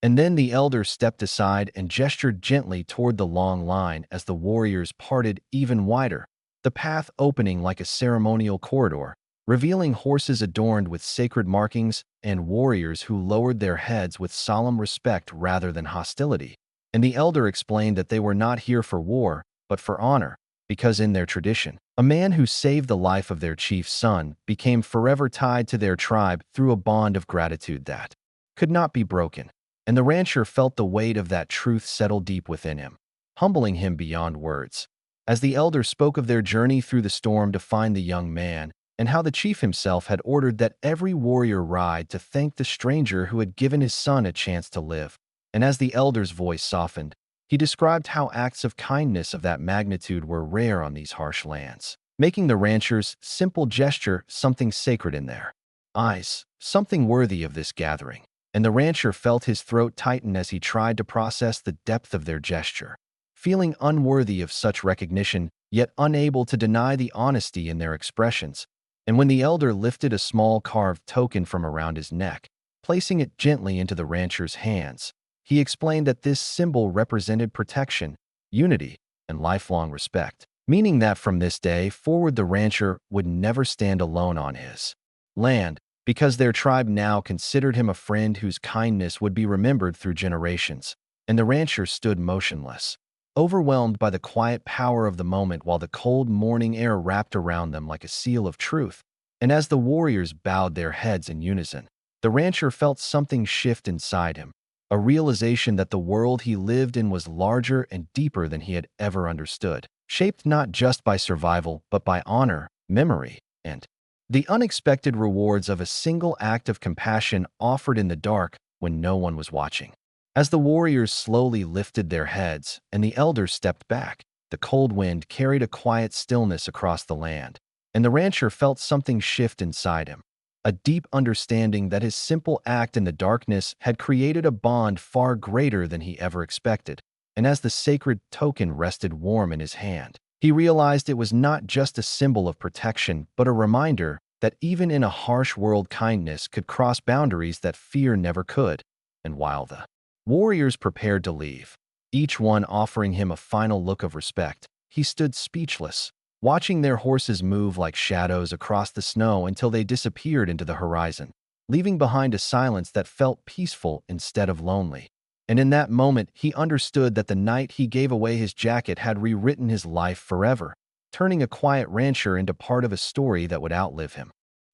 And then the elder stepped aside and gestured gently toward the long line as the warriors parted even wider, the path opening like a ceremonial corridor, revealing horses adorned with sacred markings and warriors who lowered their heads with solemn respect rather than hostility. And the elder explained that they were not here for war, but for honor, because in their tradition, a man who saved the life of their chief's son became forever tied to their tribe through a bond of gratitude that could not be broken. And the rancher felt the weight of that truth settle deep within him, humbling him beyond words. As the elder spoke of their journey through the storm to find the young man, and how the chief himself had ordered that every warrior ride to thank the stranger who had given his son a chance to live. And as the elder's voice softened, he described how acts of kindness of that magnitude were rare on these harsh lands, making the rancher's simple gesture something sacred in their eyes, something worthy of this gathering. And the rancher felt his throat tighten as he tried to process the depth of their gesture, feeling unworthy of such recognition, yet unable to deny the honesty in their expressions. And when the elder lifted a small carved token from around his neck, placing it gently into the rancher's hands, he explained that this symbol represented protection, unity, and lifelong respect, meaning that from this day forward the rancher would never stand alone on his land, because their tribe now considered him a friend whose kindness would be remembered through generations. And the rancher stood motionless, overwhelmed by the quiet power of the moment while the cold morning air wrapped around them like a seal of truth. And as the warriors bowed their heads in unison, the rancher felt something shift inside him, a realization that the world he lived in was larger and deeper than he had ever understood, shaped not just by survival but by honor, memory, and the unexpected rewards of a single act of compassion offered in the dark when no one was watching. As the warriors slowly lifted their heads and the elder stepped back, the cold wind carried a quiet stillness across the land, and the rancher felt something shift inside him, a deep understanding that his simple act in the darkness had created a bond far greater than he ever expected. And as the sacred token rested warm in his hand, he realized it was not just a symbol of protection, but a reminder that even in a harsh world, kindness could cross boundaries that fear never could. And while the warriors prepared to leave, each one offering him a final look of respect, he stood speechless, watching their horses move like shadows across the snow until they disappeared into the horizon, leaving behind a silence that felt peaceful instead of lonely. And in that moment, he understood that the night he gave away his jacket had rewritten his life forever, turning a quiet rancher into part of a story that would outlive him.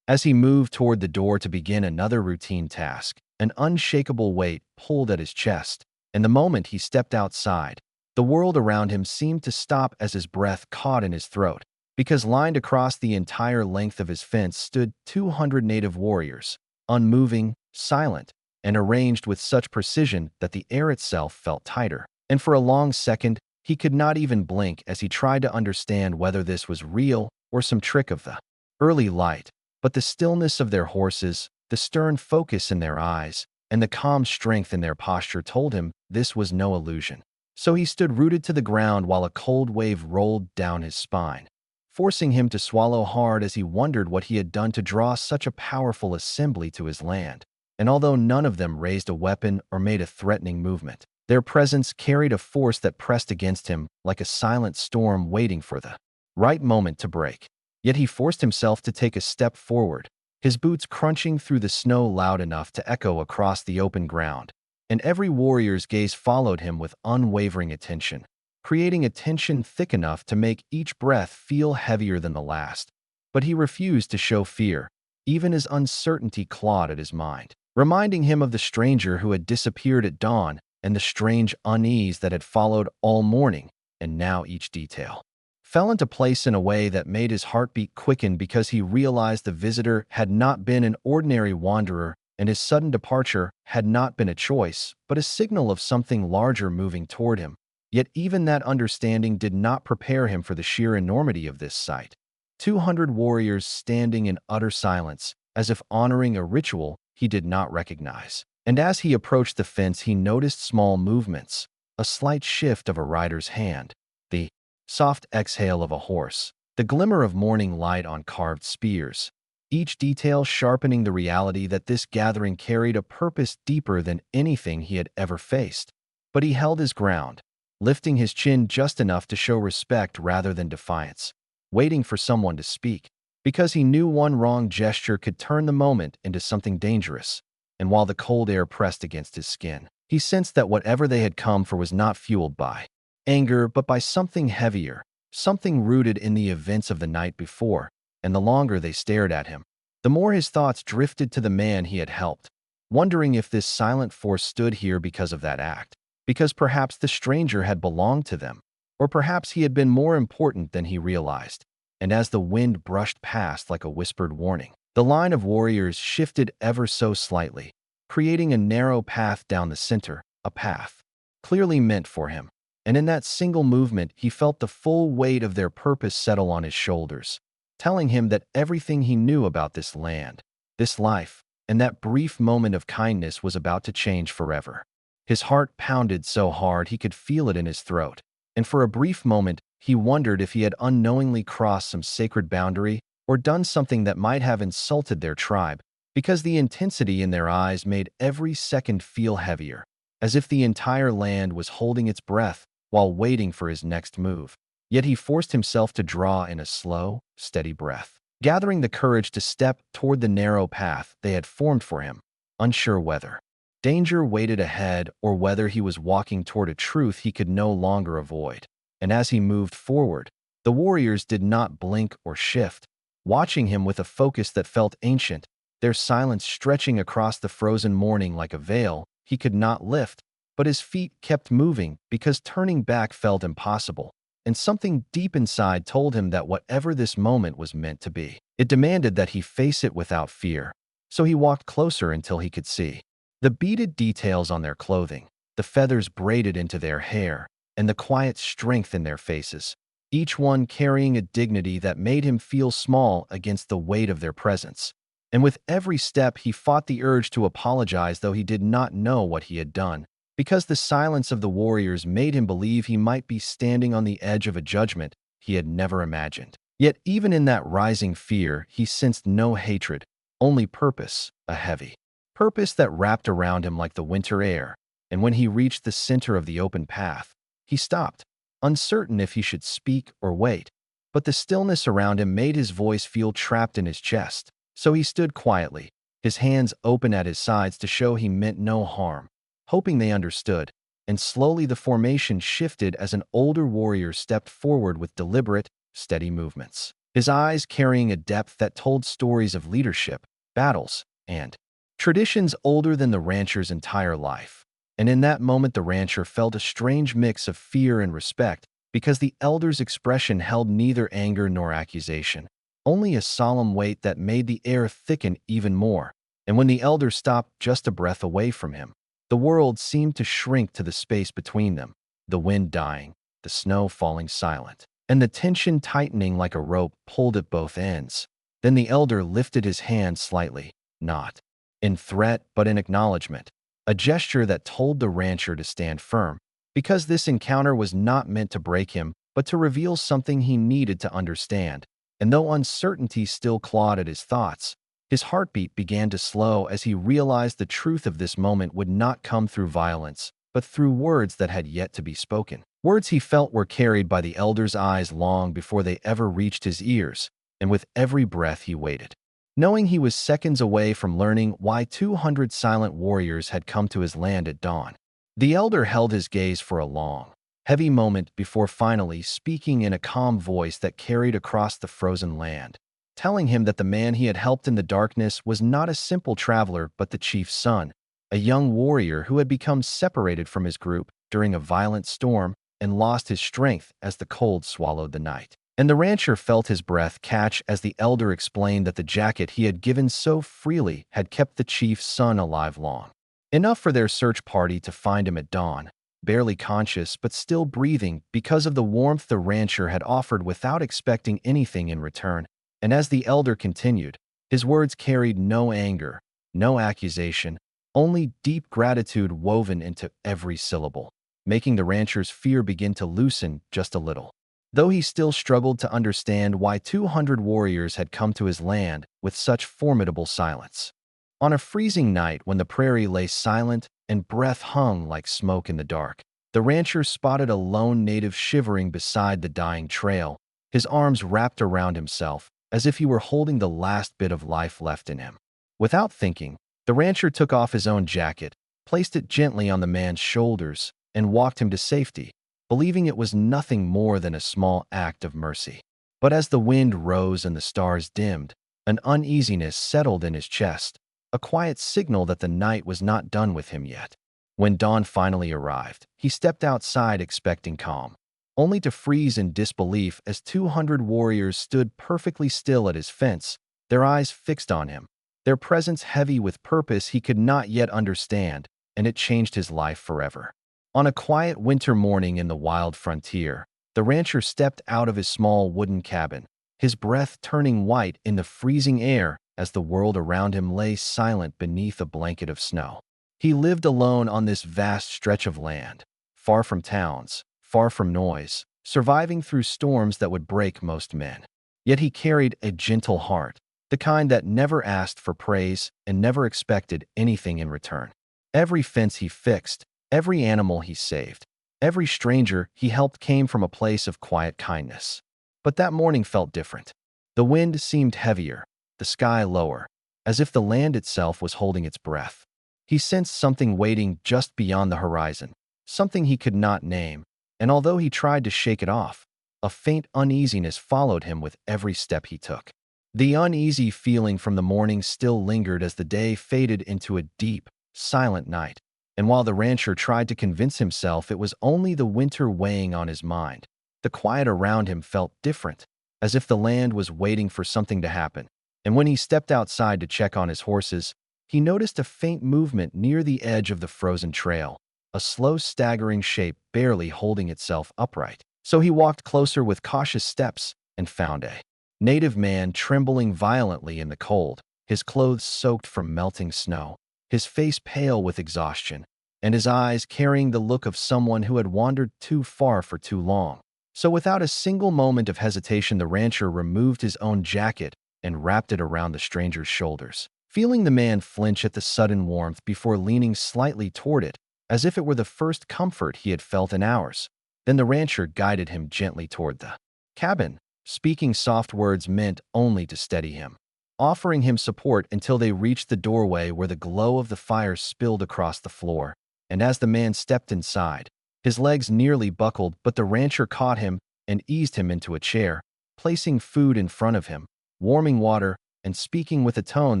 As he moved toward the door to begin another routine task, an unshakable weight pulled at his chest, and the moment he stepped outside, the world around him seemed to stop as his breath caught in his throat, because lined across the entire length of his fence stood 200 native warriors, unmoving, silent, and arranged with such precision that the air itself felt tighter. And for a long second, he could not even blink as he tried to understand whether this was real or some trick of the early light. But the stillness of their horses, the stern focus in their eyes, and the calm strength in their posture told him this was no illusion. So he stood rooted to the ground while a cold wave rolled down his spine, forcing him to swallow hard as he wondered what he had done to draw such a powerful assembly to his land. And although none of them raised a weapon or made a threatening movement, their presence carried a force that pressed against him like a silent storm waiting for the right moment to break. Yet he forced himself to take a step forward, his boots crunching through the snow loud enough to echo across the open ground. And every warrior's gaze followed him with unwavering attention, creating a tension thick enough to make each breath feel heavier than the last. But he refused to show fear, even as uncertainty clawed at his mind, reminding him of the stranger who had disappeared at dawn and the strange unease that had followed all morning. And now each detail fell into place in a way that made his heartbeat quicken, because he realized the visitor had not been an ordinary wanderer, and his sudden departure had not been a choice, but a signal of something larger moving toward him. Yet even that understanding did not prepare him for the sheer enormity of this sight. 200 warriors standing in utter silence, as if honoring a ritual he did not recognize. And as he approached the fence, he noticed small movements, a slight shift of a rider's hand, the soft exhale of a horse, the glimmer of morning light on carved spears. each detail sharpening the reality that this gathering carried a purpose deeper than anything he had ever faced. But he held his ground, lifting his chin just enough to show respect rather than defiance, waiting for someone to speak, because he knew one wrong gesture could turn the moment into something dangerous. And while the cold air pressed against his skin, he sensed that whatever they had come for was not fueled by anger, but by something heavier, something rooted in the events of the night before. And the longer they stared at him, the more his thoughts drifted to the man he had helped, wondering if this silent force stood here because of that act, because perhaps the stranger had belonged to them, or perhaps he had been more important than he realized. And as the wind brushed past like a whispered warning, the line of warriors shifted ever so slightly, creating a narrow path down the center, a path clearly meant for him. And in that single movement, he felt the full weight of their purpose settle on his shoulders, telling him that everything he knew about this land, this life, and that brief moment of kindness was about to change forever. His heart pounded so hard he could feel it in his throat, and for a brief moment, he wondered if he had unknowingly crossed some sacred boundary or done something that might have insulted their tribe, because the intensity in their eyes made every second feel heavier, as if the entire land was holding its breath while waiting for his next move. Yet he forced himself to draw in a slow, steady breath, gathering the courage to step toward the narrow path they had formed for him, unsure whether danger waited ahead or whether he was walking toward a truth he could no longer avoid. And as he moved forward, the warriors did not blink or shift, watching him with a focus that felt ancient, their silence stretching across the frozen morning like a veil he could not lift. But his feet kept moving because turning back felt impossible, and something deep inside told him that whatever this moment was meant to be, it demanded that he face it without fear. So he walked closer until he could see the beaded details on their clothing, the feathers braided into their hair, and the quiet strength in their faces, each one carrying a dignity that made him feel small against the weight of their presence. And with every step, he fought the urge to apologize, though he did not know what he had done, because the silence of the warriors made him believe he might be standing on the edge of a judgment he had never imagined. Yet even in that rising fear, he sensed no hatred, only purpose, a heavy purpose that wrapped around him like the winter air. And when he reached the center of the open path, he stopped, uncertain if he should speak or wait. But the stillness around him made his voice feel trapped in his chest. So he stood quietly, his hands open at his sides to show he meant no harm, hoping they understood. And slowly the formation shifted as an older warrior stepped forward with deliberate, steady movements, his eyes carrying a depth that told stories of leadership, battles, and traditions older than the rancher's entire life. And in that moment, the rancher felt a strange mix of fear and respect, because the elder's expression held neither anger nor accusation, only a solemn weight that made the air thicken even more. And when the elder stopped just a breath away from him, the world seemed to shrink to the space between them, the wind dying, the snow falling silent, and the tension tightening like a rope pulled at both ends. Then the elder lifted his hand slightly, not in threat but in acknowledgement, a gesture that told the rancher to stand firm, because this encounter was not meant to break him, but to reveal something he needed to understand. And though uncertainty still clawed at his thoughts, his heartbeat began to slow as he realized the truth of this moment would not come through violence, but through words that had yet to be spoken. Words he felt were carried by the elder's eyes long before they ever reached his ears, and with every breath he waited, knowing he was seconds away from learning why 200 silent warriors had come to his land at dawn. The elder held his gaze for a long, heavy moment before finally speaking in a calm voice that carried across the frozen land, telling him that the man he had helped in the darkness was not a simple traveler but the chief's son, a young warrior who had become separated from his group during a violent storm and lost his strength as the cold swallowed the night. And the rancher felt his breath catch as the elder explained that the jacket he had given so freely had kept the chief's son alive long enough for their search party to find him at dawn, barely conscious but still breathing because of the warmth the rancher had offered without expecting anything in return. And as the elder continued, his words carried no anger, no accusation, only deep gratitude woven into every syllable, making the rancher's fear begin to loosen just a little. though he still struggled to understand why 200 warriors had come to his land with such formidable silence. On a freezing night when the prairie lay silent and breath hung like smoke in the dark, the rancher spotted a lone native shivering beside the dying trail, his arms wrapped around himself as if he were holding the last bit of life left in him. Without thinking, the rancher took off his own jacket, placed it gently on the man's shoulders, and walked him to safety, believing it was nothing more than a small act of mercy. But as the wind rose and the stars dimmed, an uneasiness settled in his chest, a quiet signal that the night was not done with him yet. When dawn finally arrived, he stepped outside expecting calm, only to freeze in disbelief as 200 warriors stood perfectly still at his fence, their eyes fixed on him, their presence heavy with purpose he could not yet understand, and it changed his life forever. On a quiet winter morning in the wild frontier, the rancher stepped out of his small wooden cabin, his breath turning white in the freezing air as the world around him lay silent beneath a blanket of snow. He lived alone on this vast stretch of land, far from towns, far from noise, surviving through storms that would break most men. Yet he carried a gentle heart, the kind that never asked for praise and never expected anything in return. Every fence he fixed, every animal he saved, every stranger he helped came from a place of quiet kindness. But that morning felt different. The wind seemed heavier, the sky lower, as if the land itself was holding its breath. He sensed something waiting just beyond the horizon, something he could not name, and although he tried to shake it off, a faint uneasiness followed him with every step he took. The uneasy feeling from the morning still lingered as the day faded into a deep, silent night, and while the rancher tried to convince himself it was only the winter weighing on his mind, the quiet around him felt different, as if the land was waiting for something to happen. And when he stepped outside to check on his horses, he noticed a faint movement near the edge of the frozen trail, a slow staggering shape barely holding itself upright. So he walked closer with cautious steps and found a native man trembling violently in the cold, his clothes soaked from melting snow, his face pale with exhaustion, and his eyes carrying the look of someone who had wandered too far for too long. So without a single moment of hesitation, the rancher removed his own jacket and wrapped it around the stranger's shoulders, feeling the man flinch at the sudden warmth before leaning slightly toward it, as if it were the first comfort he had felt in hours. Then the rancher guided him gently toward the cabin, speaking soft words meant only to steady him, offering him support until they reached the doorway where the glow of the fire spilled across the floor. And as the man stepped inside, his legs nearly buckled, but the rancher caught him and eased him into a chair, placing food in front of him, warming water, and speaking with a tone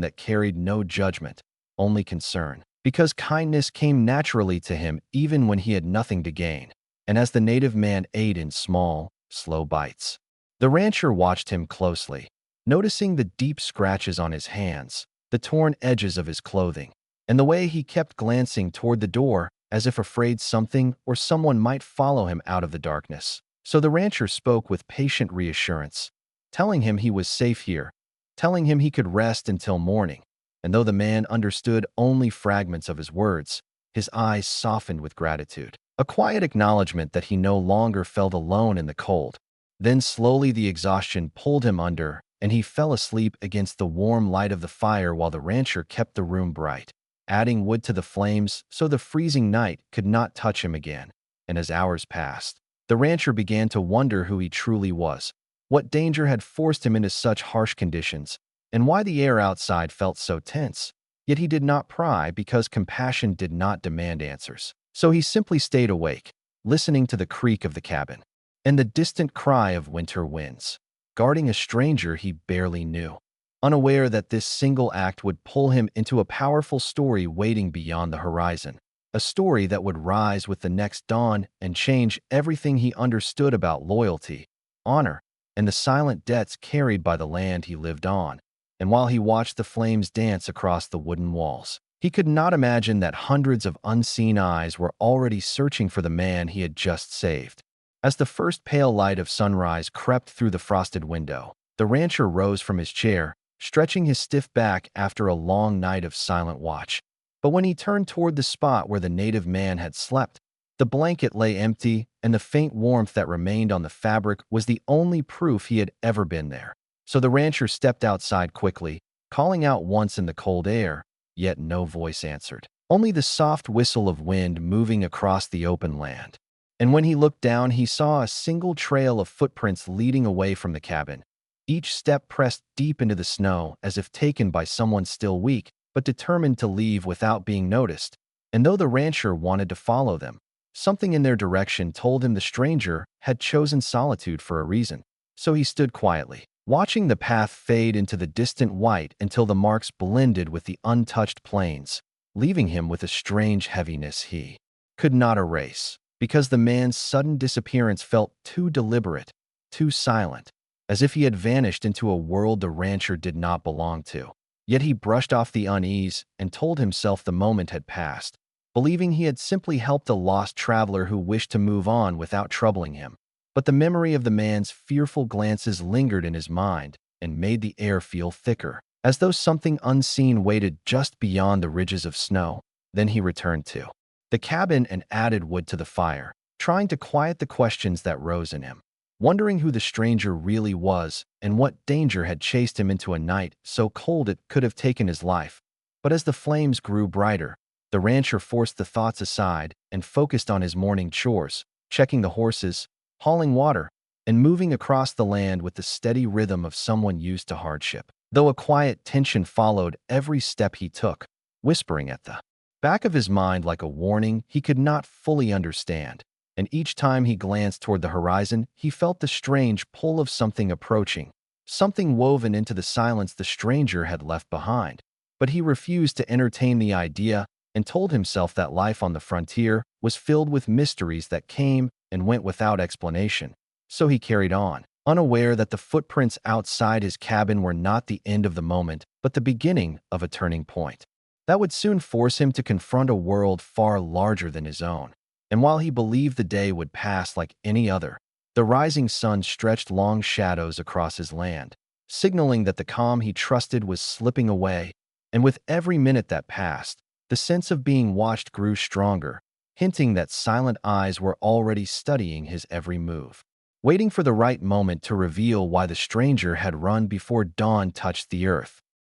that carried no judgment, only concern, because kindness came naturally to him even when he had nothing to gain. And as the native man ate in small, slow bites, the rancher watched him closely, noticing the deep scratches on his hands, the torn edges of his clothing, and the way he kept glancing toward the door as if afraid something or someone might follow him out of the darkness. So the rancher spoke with patient reassurance, telling him he was safe here, telling him he could rest until morning. And though the man understood only fragments of his words, his eyes softened with gratitude, a quiet acknowledgement that he no longer felt alone in the cold. Then slowly the exhaustion pulled him under, and he fell asleep against the warm light of the fire while the rancher kept the room bright, adding wood to the flames so the freezing night could not touch him again. And as hours passed, the rancher began to wonder who he truly was, what danger had forced him into such harsh conditions, and why the air outside felt so tense. Yet he did not pry because compassion did not demand answers. So he simply stayed awake, listening to the creak of the cabin and the distant cry of winter winds, guarding a stranger he barely knew, unaware that this single act would pull him into a powerful story waiting beyond the horizon, a story that would rise with the next dawn and change everything he understood about loyalty, honor, and the silent debts carried by the land he lived on. And while he watched the flames dance across the wooden walls, he could not imagine that hundreds of unseen eyes were already searching for the man he had just saved. As the first pale light of sunrise crept through the frosted window, the rancher rose from his chair, stretching his stiff back after a long night of silent watch. But when he turned toward the spot where the native man had slept, The blanket lay empty, and the faint warmth that remained on the fabric was the only proof he had ever been there. So the rancher stepped outside quickly, calling out once in the cold air, yet no voice answered. Only the soft whistle of wind moving across the open land. And when he looked down, he saw a single trail of footprints leading away from the cabin. Each step pressed deep into the snow as if taken by someone still weak, but determined to leave without being noticed. And though the rancher wanted to follow them, something in their direction told him the stranger had chosen solitude for a reason. So he stood quietly, watching the path fade into the distant white until the marks blended with the untouched plains, leaving him with a strange heaviness he could not erase, because the man's sudden disappearance felt too deliberate, too silent, as if he had vanished into a world the rancher did not belong to. Yet he brushed off the unease and told himself the moment had passed, believing he had simply helped a lost traveler who wished to move on without troubling him. But the memory of the man's fearful glances lingered in his mind and made the air feel thicker, as though something unseen waited just beyond the ridges of snow. Then he returned to the cabin and added wood to the fire, trying to quiet the questions that rose in him, wondering who the stranger really was and what danger had chased him into a night so cold it could have taken his life. But as the flames grew brighter, the rancher forced the thoughts aside and focused on his morning chores, checking the horses, hauling water, and moving across the land with the steady rhythm of someone used to hardship. Though a quiet tension followed every step he took, whispering at the back of his mind like a warning he could not fully understand. And each time he glanced toward the horizon, he felt the strange pull of something approaching, something woven into the silence the stranger had left behind. But he refused to entertain the idea and told himself that life on the frontier was filled with mysteries that came and went without explanation. So he carried on, unaware that the footprints outside his cabin were not the end of the moment, but the beginning of a turning point that would soon force him to confront a world far larger than his own. And while he believed the day would pass like any other, the rising sun stretched long shadows across his land, signaling that the calm he trusted was slipping away. And with every minute that passed, the sense of being watched grew stronger, hinting that silent eyes were already studying his every move, waiting for the right moment to reveal why the stranger had run before dawn touched the earth.